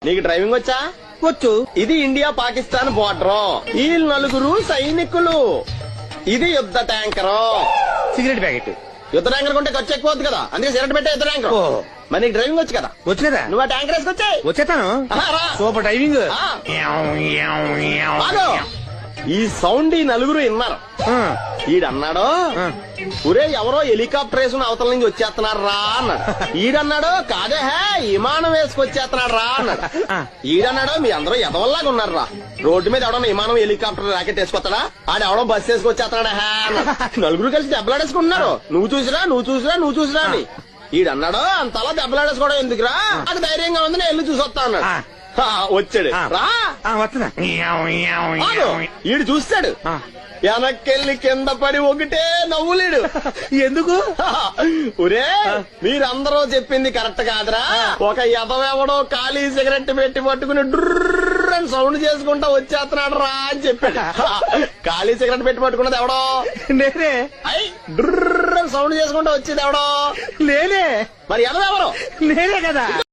నీకు డ్రైవింగ్ వచ్చా? వచ్చు. ఇది ఇండియా పాకిస్తాన్ బోర్డర్. ఈ నలుగురు సైనికులు. ఇది యుద్ధ ట్యాంకరు. Cigarette packet. యుద్ధ ట్యాంకర్ కొంటే ఖర్చు ఎక్కువ అవుతుంది కదా, అందుకే సిగరెట్ పెట్టే యుద్ధ ట్యాంకర్. ఓ. మరి నీకు డ్రైవింగ్ వచ్చు కదా? వచ్చు కదా. నువ్వు ఆ ట్యాంకర్ వేసుకొచ్చాయి. వచ్చేతాను. రా. Super driving. ఆగు. ఈ సౌండ్ ఈ నలుగురు విన్నారు. ఈడన్నాడు, ఒరే ఎవరో హెలికాప్టర్ వేసుకుని అవతల నుంచి వచ్చేస్తున్నారు రా అన్నాడు. ఈడన్నాడు, కాదే విమానం వేసుకొచ్చేస్తున్నాడు రా అన్నాడు. ఈడన్నాడు, మీ అందరూ ఎదవల్లాగా ఉన్నారు రా, రోడ్డు మీద ఎవడన్నా విమానం హెలికాప్టర్ రాకెట్ వేసుకొస్తాడా, ఆడెవడో బస్సు వేసుకొచ్చేస్తున్నాడా అన్నాడు. నలుగురు కలిసి దెబ్బలాడేసుకుంటున్నారు. నువ్వు చూసిరా అని. ఈడన్నాడు, అంతలా దెబ్బలాడేసుకోవడం ఎందుకురా, నాకు ధైర్యంగా ఉంది, నేను వెళ్ళి చూసొస్తా అన్నాడు. వచ్చాడు. రా వస్తున్నా. ఈడు చూస్తాడు, వెనక్కెళ్ళి కింద పడి ఒకటే నవ్వులేడు. ఎందుకు? ఒరే మీరందరూ చెప్పింది కరెక్ట్ కాదురా, ఒక ఎదవెవడో ఖాళీ సిగరెట్ పెట్టి పట్టుకుని డ్రర్ అని సౌండ్ చేసుకుంటా వచ్చేస్తున్నాడు రా అని చెప్పాడు. ఖాళీ సిగరెట్ పెట్టి పట్టుకున్నది ఎవడో? నేనే. డ్రర్ అని సౌండ్ చేసుకుంటా వచ్చేది ఎవడో? నేనే. మరి ఎదవెవరు? నేనే కదా.